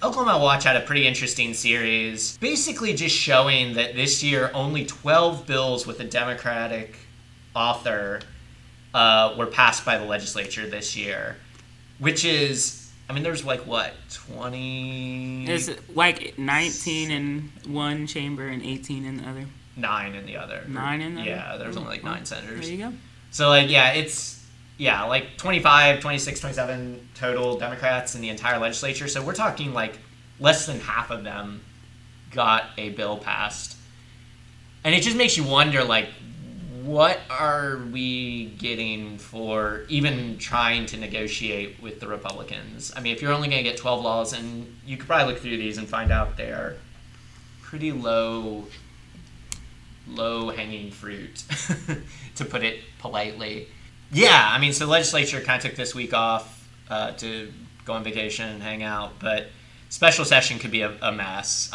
Oklahoma Watch had a pretty interesting series, basically just showing that this year only 12 bills with a Democratic author were passed by the legislature this year, which is, I mean, there's like, what, 20... There's like 19 in one chamber and 18 in the other. 9 in the other. 9 in the other? Yeah, there's only like 9 senators. There you go. So, like, yeah, it's, yeah, like 25, 26, 27 total Democrats in the entire legislature. So we're talking like less than half of them got a bill passed. And it just makes you wonder, like, what are we getting for even trying to negotiate with the Republicans? I mean, if you're only going to get 12 laws, and you could probably look through these and find out they're pretty low-hanging fruit, to put it politely. Yeah, I mean, so the legislature kind of took this week off to go on vacation and hang out, but special session could be a mess.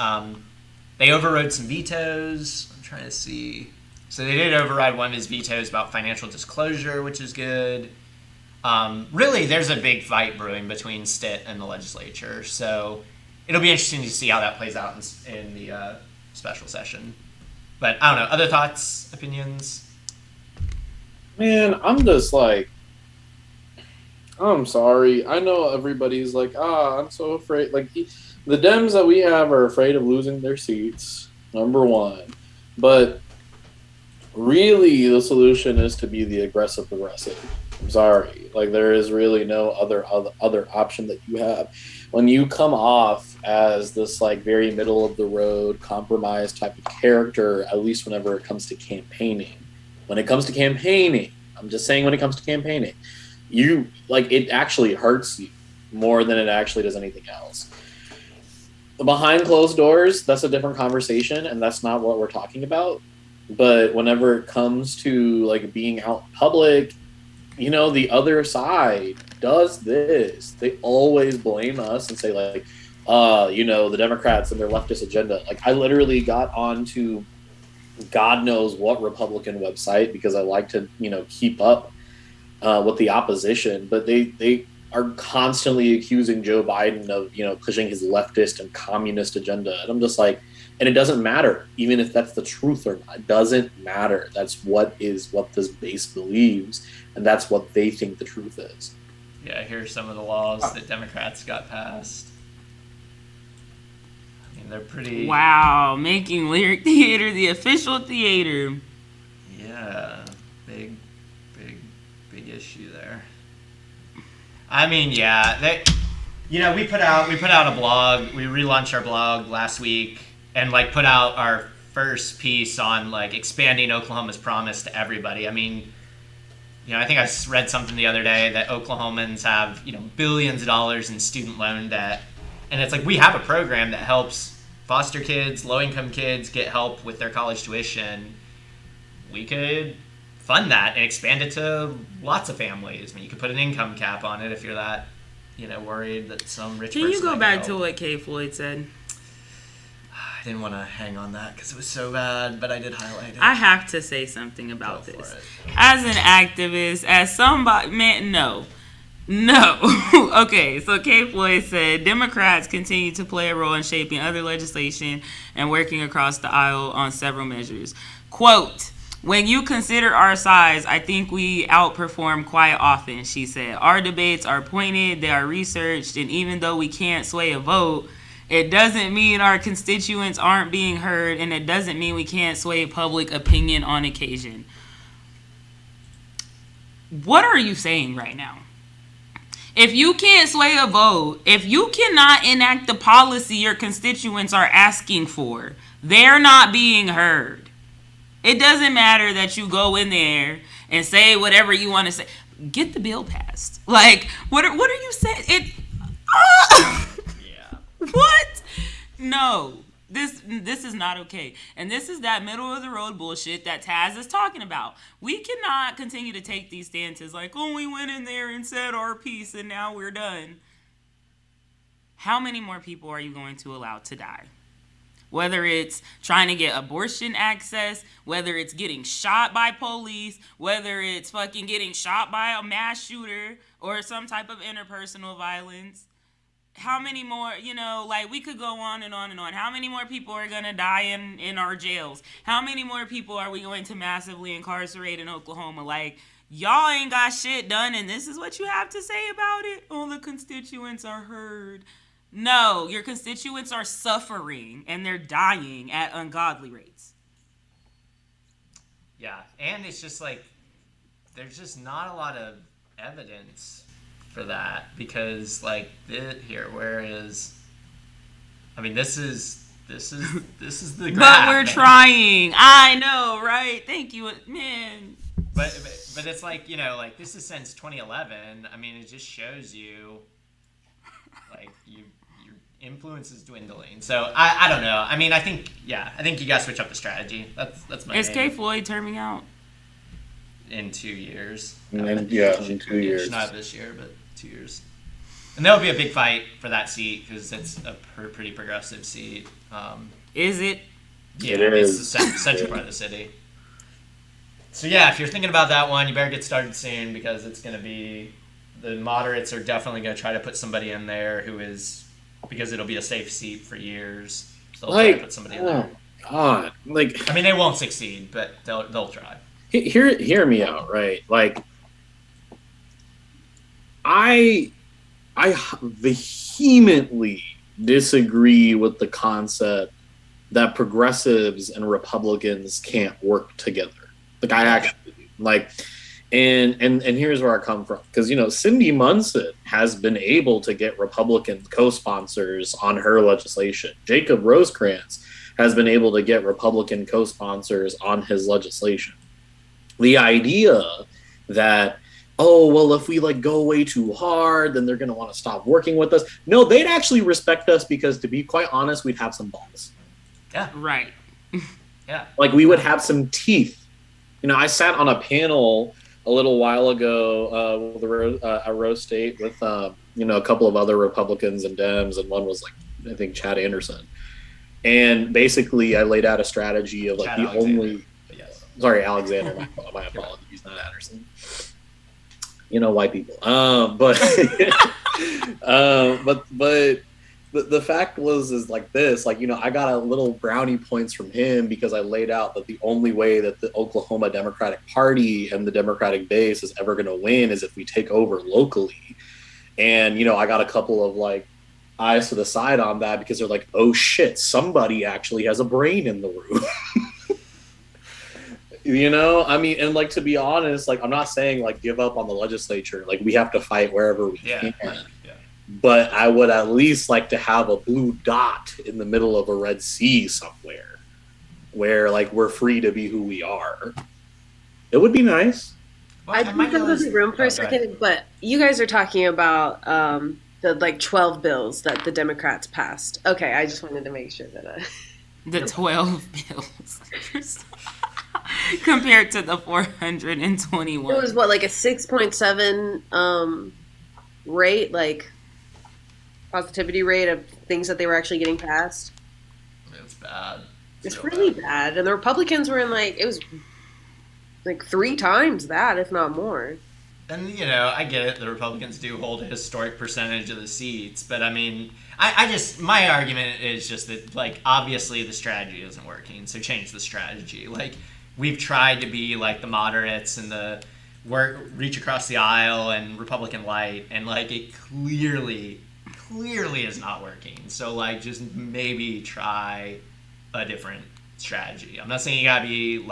They overrode some vetoes. I'm trying to see. So they did override one of his vetoes about financial disclosure, which is good. Really, there's a big fight brewing between Stitt and the legislature, so it'll be interesting to see how that plays out in the special session. But I don't know. Other thoughts, opinions? Man, I'm just like, I'm sorry. I know everybody's like, I'm so afraid. Like, the Dems that we have are afraid of losing their seats, number one. But really, the solution is to be the aggressive progressive. I'm sorry. Like, there is really no other option that you have. When you come off as this, like, very middle of the road, compromise type of character, at least whenever it comes to campaigning. When it comes to campaigning, I'm just saying when it comes to campaigning, you, like, it actually hurts you more than it actually does anything else. Behind closed doors, that's a different conversation, and that's not what we're talking about. But whenever it comes to, like, being out in public, you know, the other side does this. They always blame us and say, like, you know, the Democrats and their leftist agenda. Like, I literally got onto God knows what Republican website because I like to, you know, keep up with the opposition. But they are constantly accusing Joe Biden of, you know, pushing his leftist and communist agenda. And I'm just like, and it doesn't matter, even if that's the truth or not. It doesn't matter. That's what this base believes, and that's what they think the truth is. Yeah, here's some of the laws that Democrats got passed. I mean, they're pretty... Wow, making lyric theater the official theater. Yeah, big issue there. I mean, yeah, you know, we put out a blog. We relaunched our blog last week and, like, put out our first piece on, like, expanding Oklahoma's promise to everybody. I mean, you know, I think I read something the other day that Oklahomans have, you know, billions of dollars in student loan debt. And it's like, we have a program that helps foster kids, low-income kids get help with their college tuition. We could fund that and expand it to lots of families. I mean, you could put an income cap on it if you're that, you know, worried that some rich person... Can you go back to what K. Floyd said? I didn't want to hang on that because it was so bad, but I did highlight it. I have to say something about this. As an activist, as somebody... Man, no. Okay, so K. Floyd said, Democrats continue to play a role in shaping other legislation and working across the aisle on several measures. Quote, when you consider our size, I think we outperform quite often, she said. Our debates are pointed, they are researched, and even though we can't sway a vote, it doesn't mean our constituents aren't being heard, and it doesn't mean we can't sway public opinion on occasion. What are you saying right now? If you can't sway a vote, if you cannot enact the policy your constituents are asking for, they're not being heard. It doesn't matter that you go in there and say whatever you want to say. Get the bill passed. Like, what are you saying? Yeah. What? No. This is not okay. And this is that middle of the road bullshit that Taz is talking about. We cannot continue to take these stances like, oh, we went in there and said our piece and now we're done. How many more people are you going to allow to die? Whether it's trying to get abortion access, whether it's getting shot by police, whether it's fucking getting shot by a mass shooter or some type of interpersonal violence. how many more, like we could go on and on and on. How many more people are going to die in our jails? How many more people are we going to massively incarcerate in Oklahoma? Like, y'all ain't got shit done, and this is what you have to say about it? Oh, the constituents are heard. No, your constituents are suffering, and they're dying at ungodly rates. Yeah, and it's just like, there's just not a lot of evidence for that, because like whereas I mean this is the graph, but we're man. trying. I know, right? Thank you, man. But it's like, like this is since 2011. I mean, it just shows you like your influence is dwindling. So I don't know. I mean, I think you gotta switch up the strategy. That's my Is K Floyd terming out in 2 years? In 2 years. Not this year, but 2 years. And there'll be a big fight for that seat because it's a pretty progressive seat. Is it? Yeah, it's the central part of the city. So yeah, if you're thinking about that one, you better get started soon, because it's going to be, the moderates are definitely going to try to put somebody in there because it'll be a safe seat for years. So they'll try to put somebody in there. God, like, I mean, they won't succeed, but they'll try. Hear me out, right? Like, I vehemently disagree with the concept that progressives and Republicans can't work together. Like, I actually like, and here's where I come from, because Cindy Munson has been able to get Republican co-sponsors on her legislation. Jacob Rosecrans has been able to get Republican co-sponsors on his legislation. The idea that, oh, well, if we go way too hard, then they're going to want to stop working with us. No, they'd actually respect us, because, to be quite honest, we'd have some balls. Yeah. Right. Yeah. Like, we would have some teeth. I sat on a panel a little while ago with a Rose State with, a couple of other Republicans and Dems, and one was, I think, Chad Anderson. And basically, I laid out a strategy of, Chad the Alexander. only... Yes. Sorry, Alexander. My apologies, not Anderson. White people. But the fact is like this. I got a little brownie points from him because I laid out that the only way that the Oklahoma Democratic Party and the Democratic base is ever going to win is if we take over locally. And I got a couple of eyes to the side on that, because they're like, oh shit, somebody actually has a brain in the room. I mean, and to be honest, I'm not saying give up on the legislature. We have to fight wherever we can. Yeah. But I would at least like to have a blue dot in the middle of a Red Sea somewhere where we're free to be who we are. It would be nice. Well, I think that was room for a second, but you guys are talking about the 12 bills that the Democrats passed. Okay, I just wanted to make sure that the 12 bills compared to the 421. It was what, a 6.7 rate, positivity rate of things that they were actually getting passed. It's bad. It's really bad. And the Republicans were in it was 3 times that, if not more. And, I get it. The Republicans do hold a historic percentage of the seats. But, I mean, my argument is just that, obviously the strategy isn't working. So change the strategy. We've tried to be the moderates and the reach across the aisle and Republican light. And, it clearly is not working. So, just maybe try a different strategy. I'm not saying you gotta be,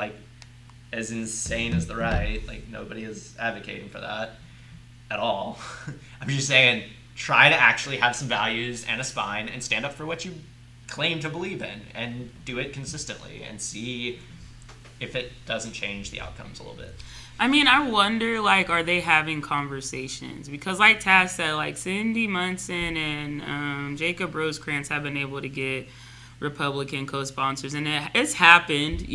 as insane as the right. Nobody is advocating for that at all. I'm just saying, try to actually have some values and a spine and stand up for what you claim to believe in, and do it consistently, and see if it doesn't change the outcomes a little bit. I mean, I wonder, are they having conversations? Because like Taz said, Cindy Munson and Jacob Rosecrans have been able to get Republican co-sponsors, and it's happened,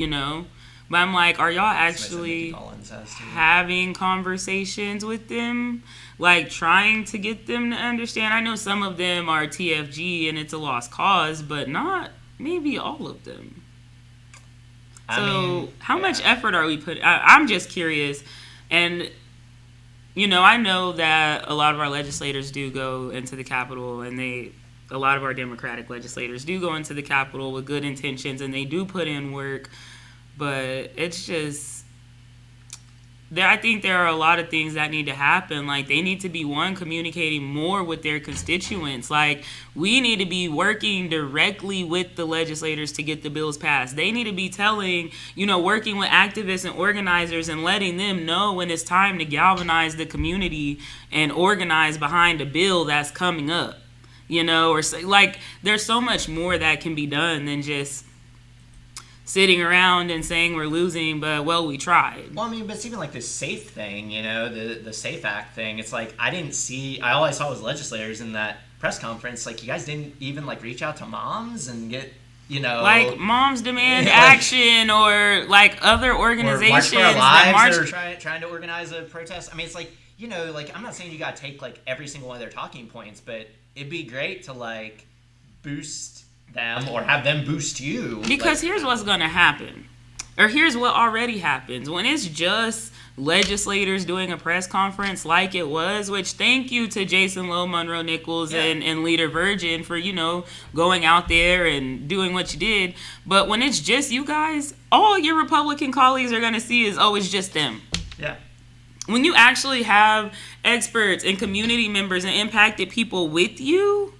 But I'm are y'all actually having conversations with them? Trying to get them to understand? I know some of them are TFG and it's a lost cause, but not maybe all of them. So how much effort are we putting? I'm just curious. And I know that a lot of our legislators do go into the Capitol, and a lot of our Democratic legislators do go into the Capitol with good intentions, and they do put in work. But it's just, I think there are a lot of things that need to happen. Like, they need to be, one, communicating more with their constituents. Like, we need to be working directly with the legislators to get the bills passed. They need to be telling, working with activists and organizers and letting them know when it's time to galvanize the community and organize behind a bill that's coming up. Or like, there's so much more that can be done than just sitting around and saying we're losing, but we tried. Well, I mean, but it's even like this SAFE thing, the SAFE Act thing. It's like all I saw was legislators in that press conference. Like, you guys didn't even like reach out to moms and get, like Moms Demand Action, or like other organizations or March for Our Lives that are trying to organize a protest. I mean, it's like, like, I'm not saying you got to take like every single one of their talking points, but it'd be great to like boost them or have them boost you. Because here's what's going to happen, or here's what already happens when it's just legislators doing a press conference like it was, which thank you to Jason Lowe, Monroe Nichols, and Leader Virgin for, going out there and doing what you did. But when it's just you guys, all your Republican colleagues are going to see is, it's just them. Yeah. When you actually have experts and community members and impacted people with you,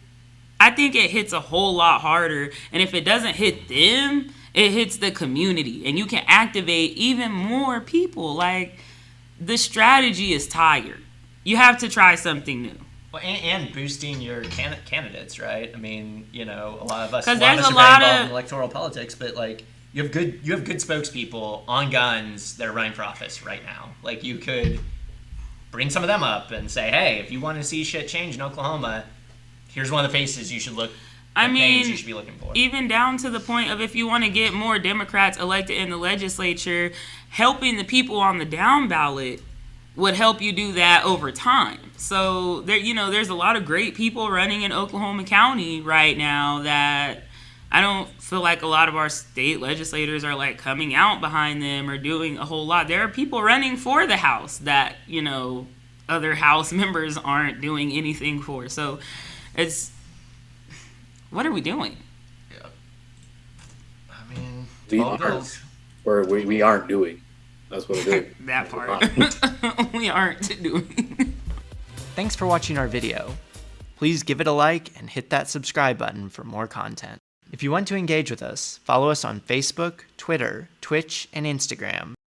I think it hits a whole lot harder. And if it doesn't hit them, it hits the community. And you can activate even more people. Like, the strategy is tired. You have to try something new. Well, and boosting your candidates, right? I mean, a lot of us, there's are very involved in electoral politics, but like, you have good spokespeople on guns that are running for office right now. Like, you could bring some of them up and say, hey, if you want to see shit change in Oklahoma, here's one of the faces you should look. You should be looking for. Even down to the point of, if you want to get more Democrats elected in the legislature, helping the people on the down ballot would help you do that over time. So there, there's a lot of great people running in Oklahoma County right now that I don't feel like a lot of our state legislators are like coming out behind them or doing a whole lot. There are people running for the House that, other House members aren't doing anything for. So what are we doing? Yeah. I mean, we aren't doing. That's what we're doing. That part. We aren't doing. Thanks for watching our video. Please give it a like and hit that subscribe button for more content. If you want to engage with us, follow us on Facebook, Twitter, Twitch, and Instagram.